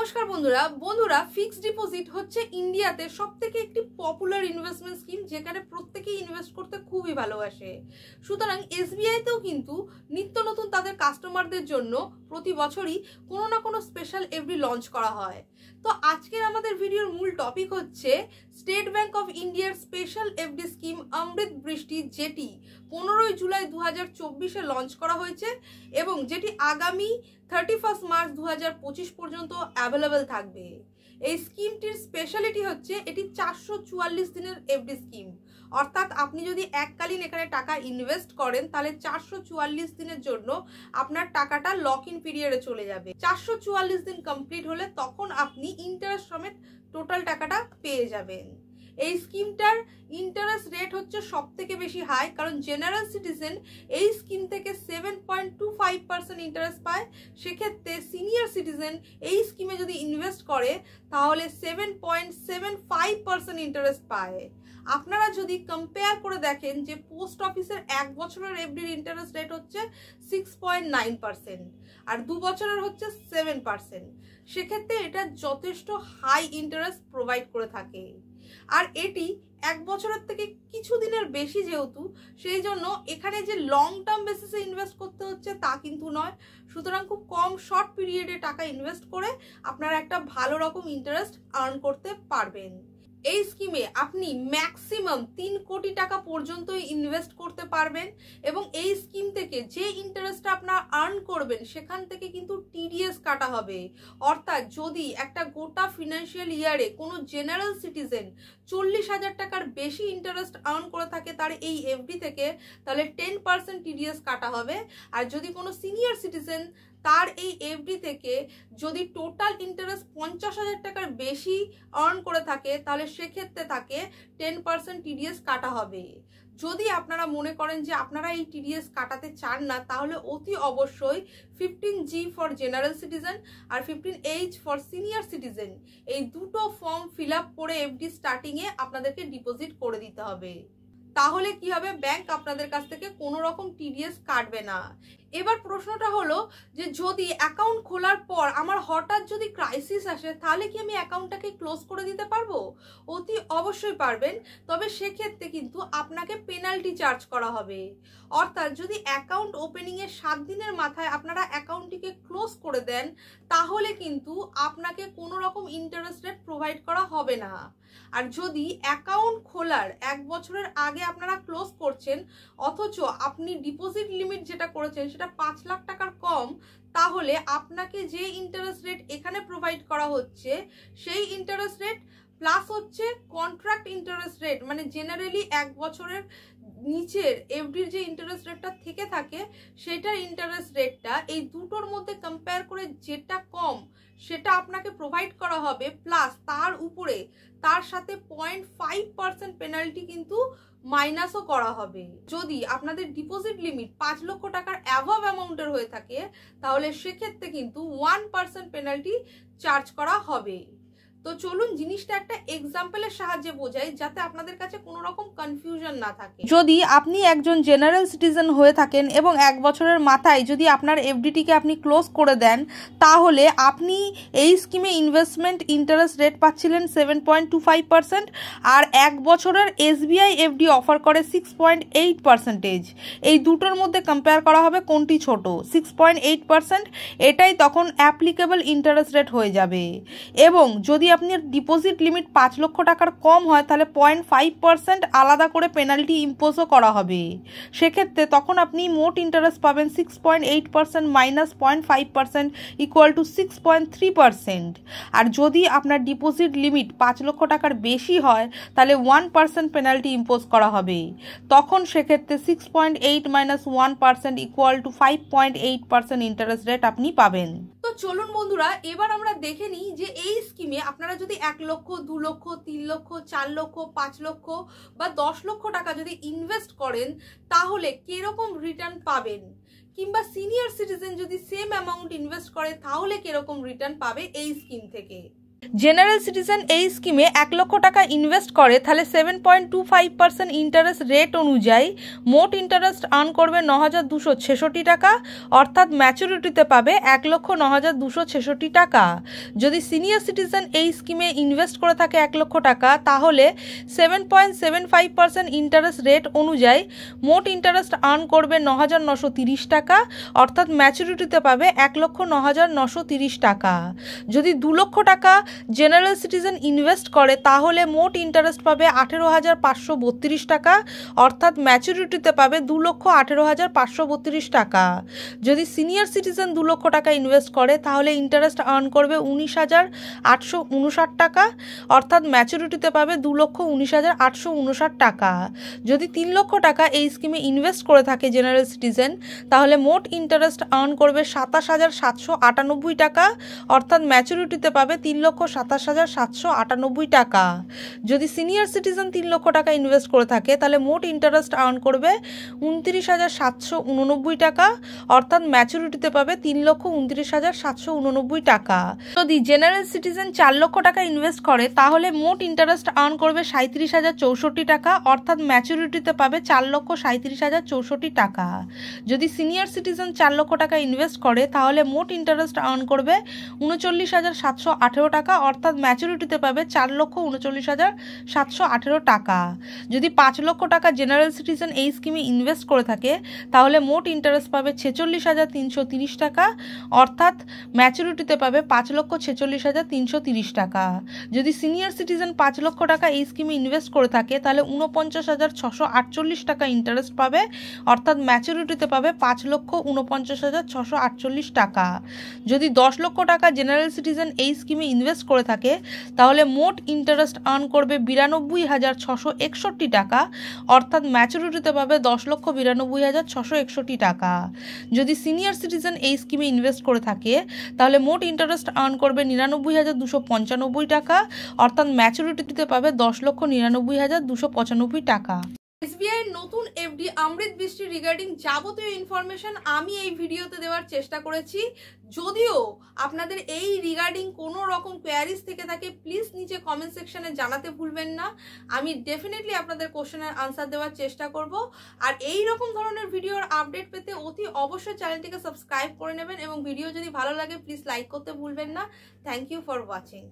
নমস্কার বন্ধুরা fixed deposit হচ্ছে ইন্ডিয়াতে সবথেকে একটি পপুলার ইনভেস্টমেন্ট স্কিম, যেখানে প্রত্যেকেই ইনভেস্ট করতে খুবই ভালোবাসে। সুতরাং এসবিআইতেও কিন্তু নিত্য নতুন তাদের কাস্টমারদের জন্য প্রতি বছরই কোনো না কোনো স্পেশাল এফডি লঞ্চ করা হয়। তো আজকের আমাদের ভিডিওর মূল টপিক হচ্ছে স্টেট ব্যাংক অফ ইন্ডিয়ার স্পেশাল এফডি স্কিম অমৃত বৃষ্টি, যেটি 15 জুলাই 2024-এ লঞ্চ করা হয়েছে এবং যেটি আগামী 31 মার্চ 2025 পর্যন্ত অ্যাভেলেবেল থাকবে। এই স্কিমটির স্পেশালিটি হচ্ছে এটি 444 দিনের এফডি স্কিম, অর্থাৎ আপনি যদি এককালীন এখানে টাকা ইনভেস্ট করেন তাহলে 444 দিনের জন্য আপনার টাকাটা লক ইন পিরিয়ডে চলে যাবে। 444 দিন কমপ্লিট হলে তখন আপনি ইন্টারেস্ট সমেত টোটাল টাকাটা পেয়ে যাবেন। এই স্কিমটার ইন্টারেস্ট রেট হচ্ছে সব থেকে বেশি হাই, কারণ জেনারেল সিটিজেন এই স্কিম থেকে 7.25% ইন্টারেস্ট পায়। সেক্ষেত্রে সিনিয়র সিটিজেন এই স্কিমে যদি ইনভেস্ট করে তাহলে 7.75% ইন্টারেস্ট পায়। আপনারা যদি কম্পেয়ার করে দেখেন যে পোস্ট অফিসের 1 বছরের এফডির ইন্টারেস্ট রেট হচ্ছে 6.9% আর 2 বছরের হচ্ছে 7%। সেক্ষেত্রে এটা যথেষ্ট হাই ইন্টারেস্ট প্রোভাইড করে থাকে। আর এটি 1 বছরের থেকে কিছু দিনের বেশি, যেহেতু সেই জন্য এখানে যে লং টার্ম বেসিসে ইনভেস্ট করতে হচ্ছে তা কিন্তু নয়। সুতরাং খুব কম শর্ট পিরিয়ডে টাকা ইনভেস্ট করে আপনারা একটা ভালো রকম ইন্টারেস্ট আর্ন করতে পারবেন। এই স্কিমে আপনি ম্যাক্সিমাম 3 কোটি টাকা পর্যন্ত ইনভেস্ট করতে পারবেন এবং এই স্কিম থেকে যে ইন্টারেস্টটা আপনারা আর্ন করবেন সেখান থেকে কিন্তু টিডিএস কাটা হবে। অর্থাৎ যদি একটা গোটা ফিনান্সিয়াল ইয়ারে কোনো জেনারেল সিটিজেন 40,000 টাকার বেশি ইন্টারেস্ট আর্ন করে থাকে তার এই এফডি থেকে, তাহলে 10% টিডিএস কাটা হবে। আর যদি কোনো সিনিয়র সিটিজেন তার এই এফডি থেকে যদি টোটাল ইন্টারেস্ট 50,000 টাকার বেশি আর্ন করে থাকে তাহলে সেক্ষেত্রে তাকে 10% টিডিএস কাটা হবে। যদি আপনারা মনে করেন যে আপনারা এই টিডিএস কাটাতে চান না, তাহলে অতি অবশ্যই 15G ফর জেনারেল সিটিজেন আর 15H ফর সিনিয়র সিটিজেন এই দুটো ফর্ম ফিল আপ করে এফডি স্টার্টিংয়ে আপনাদেরকে ডিপোজিট করে দিতে হবে। তাহলে কি হবে, ব্যাংক আপনাদের কাছ থেকে কোনো রকম টিডিএস কাটবে না। এবার প্রশ্নটা হলো যে যদি অ্যাকাউন্ট খোলার পর আমার হঠাৎ যদি ক্রাইসিস আসে তাহলে কি আমি অ্যাকাউন্টটাকে ক্লোজ করে দিতে পারবো? অতি অবশ্যই পারবেন, তবে সেক্ষেত্রে কিন্তু আপনাকে পেনাল্টি চার্জ করা হবে। অর্থাৎ যদি অ্যাকাউন্ট ওপেনিং এর 7 দিনের মাথায় আপনারা অ্যাকাউন্টটিকে ক্লোজ করে দেন তাহলে কিন্তু আপনাকে কোনো রকম ইন্টারেস্ট রেট প্রোভাইড করা হবে না। আর যদি অ্যাকাউন্ট খোলার 1 বছরের আগে আপনারা ক্লোজ করছেন অথচ আপনি ডিপোজিট লিমিট যেটা করেছেন সেটা 5 লাখ টাকার কম, তাহলে আপনাকে যে ইন্টারেস্ট রেট এখানে প্রোভাইড করা হচ্ছে সেই ইন্টারেস্ট রেট প্লাস হচ্ছে কন্ট্রাক্ট ইন্টারেস্ট রেট, মানে জেনারেলি 1 বছরের নিচের এফডির যে ইন্টারেস্ট রেটটা থেকে থাকে সেটার ইন্টারেস্ট রেটটা এই দুটোর মধ্যে কম্পেয়ার করে যেটা কম সেটা আপনাকে প্রোভাইড করা হবে, প্লাস তার উপরে তার সাথে 0.5% পেনাল্টি কিন্তু মাইনাসও করা হবে। যদি আপনাদের ডিপোজিট লিমিট 5 লক্ষ টাকার অ্যাভাব অ্যামাউন্টের হয়ে থাকে তাহলে সেক্ষেত্রে কিন্তু 1% পেনাল্টি চার্জ করা হবে। তো চলুন জিনিসটা একটা এক্সাম্পলের সাহায্যে বোঝাই যাতে আপনাদের কাছে কোনো রকম কনফিউশন না থাকে। যদি আপনি একজন জেনারেল সিটিজেন হয়ে থাকেন এবং 1 বছরের মাথায় যদি আপনার এফডিটিকে আপনি ক্লোজ করে দেন তাহলে আপনি এই স্কিমে ইনভেস্টমেন্ট ইন্টারেস্ট রেট পাচ্ছিলেন 7.25% আর 1 বছরের এসবিআই এফডি অফার করে 6.8%। এই দুটোর মধ্যে কম্পেয়ার করা হবে কোনটি ছোট। 6.8% এটাই তখন অ্যাপ্লিকেবল ইন্টারেস্ট রেট হয়ে যাবে। এবং যদি আপনার ডিপোজিট লিমিট 5 লক্ষ টাকার কম হয় তাহলে 0.5% আলাদা করে পেনাল্টি ইম্পোজও করা হবে। সেক্ষেত্রে তখন আপনি মোট ইন্টারেস্ট পাবেন 6.8% মাইনাস 0.5% ইকুয়াল টু 6.3%। আর যদি আপনার ডিপোজিট লিমিট 5 লক্ষ টাকার বেশি হয় তাহলে 1% পেনাল্টি ইম্পোজ করা হবে। তখন সেক্ষেত্রে 6.8 minus 1% equal to 5.8% interest rate আপনি পাবেন। তো চলুন বন্ধুরা এবার আমরা দেখে নিই যে এই স্কিমে আপনারা যদি 1 লক্ষ 2 লক্ষ 3 লক্ষ 4 লক্ষ 5 লক্ষ বা 10 লক্ষ টাকা যদি ইনভেস্ট করেন তাহলে কিরকম রিটার্ন পাবেন, কিংবা সিনিয়র সিটিজেন যদি সেম অ্যামাউন্ট ইনভেস্ট করে তাহলে কিরকম রিটার্ন পাবে এই স্কিম থেকে। জেনারেল সিটিজেন এই স্কিমে 1 লক্ষ টাকা ইনভেস্ট করে, তাহলে 7.25% ইন্টারেস্ট রেট অনুযায়ী মোট ইন্টারেস্ট আর্ন করবে 9,266 টাকা, অর্থাৎ ম্যাচুরিটিতে পাবে 1,09,266 টাকা। যদি সিনিয়র সিটিজেন এই স্কিমে ইনভেস্ট করে থাকে 1 লক্ষ টাকা, তাহলে 7.75% ইন্টারেস্ট রেট অনুযায়ী মোট ইন্টারেস্ট আর্ন করবে 9,930 টাকা, অর্থাৎ ম্যাচুরিটিতে পাবে 1,09,930 টাকা। যদি 2 লক্ষ টাকা জেনারেল সিটিজেন ইনভেস্ট করে, তাহলে মোট ইন্টারেস্ট পাবে 18,532 টাকা, অর্থাৎ ম্যাচুরিটিতে পাবে 2,18,532 টাকা। যদি সিনিয়র সিটিজেন 2 লক্ষ টাকা ইনভেস্ট করে, তাহলে ইন্টারেস্ট আর্ন করবে 19,859 টাকা, অর্থাৎ ম্যাচুরিটিতে পাবে 2,19,859 টাকা। যদি 3 লক্ষ টাকা এই স্কিমে ইনভেস্ট করে থাকে জেনারেল সিটিজেন, তাহলে মোট ইন্টারেস্ট আর্ন করবে 27,798 টাকা, অর্থাৎ ম্যাচুরিটিতে পাবে 3,27,798 টাকা। যদি সিনিয়র সিটিজেন 3 লক্ষ টাকা ইনভেস্ট করে থাকে, তাহলে মোট ইন্টারেস্ট আর্ন করবে 29,789 টাকা, অর্থাৎ ম্যাচুরিটিতে পাবে 3,29,789 টাকা। যদি জেনারেল সিটিজেন 4 লক্ষ টাকা ইনভেস্ট করে, তাহলে মোট ইন্টারেস্ট আর্ন করবে 37,064 টাকা, অর্থাৎ ম্যাচুরিটিতে পাবে 4,37,064 টাকা। যদি সিনিয়র সিটিজেন 4 লক্ষ টাকা ইনভেস্ট করে, তাহলে মোট ইন্টারেস্ট আর্ন করবে 39,718 টাকা, অর্থাৎ ম্যাচুরিটিতে পাবে 4,39,718 টাকা। যদি 5 লক্ষ টাকা জেনারেল সিটিজেন এই স্কিমে ইনভেস্ট করে থাকে, তাহলে মোট ইন্টারেস্ট পাবে 46,330 টাকা, অর্থাৎ ম্যাচুরিটিতে পাবে 5,46,330 টাকা। যদি সিনিয়র সিটিজেন 5 লক্ষ টাকা এই স্কিমে ইনভেস্ট করে থাকে, তাহলে 49,648 টাকা ইন্টারেস্ট পাবে, অর্থাৎ ম্যাচুরিটিতে পাবে 5,49,648 টাকা। যদি 10 লক্ষ টাকা জেনারেল সিটিজেন এই স্কিমে ইনভেস্ট করে থাকে, তাহলে মোট ইন্টারেস্ট আর্ন করবে 92,661 টাকা, অর্থাৎ ম্যাচুরিটিতে পাবে 10,92,661 টাকা। যদি সিনিয়র সিটিজেন এই স্কিমে ইনভেস্ট করে থাকে, তাহলে মোট ইন্টারেস্ট আর্ন করবে 99,295 টাকা, অর্থাৎ ম্যাচুরিটিতে পাবে 10,99,295 টাকা। এসবিআই নতুন এফডি অমৃত বৃষ্টি রিগার্ডিং যাবতীয় ইনফরমেশন আমি এই ভিডিওতে দেওয়ার চেষ্টা করেছি। যদিও আপনাদের এই রিগার্ডিং কোনো রকম কোয়ারিজ থেকে থাকে, প্লিজ নিচে কমেন্ট সেকশনে জানাতে ভুলবেন না। আমি ডেফিনেটলি আপনাদের কোশ্চেনের আনসার দেওয়ার চেষ্টা করব। আর এই রকম ধরনের ভিডিওর আপডেট পেতে অতি অবশ্যই চ্যানেলটিকে সাবস্ক্রাইব করে নেবেন, এবং ভিডিও যদি ভালো লাগে প্লিজ লাইক করতে ভুলবেন না। Thank you for watching.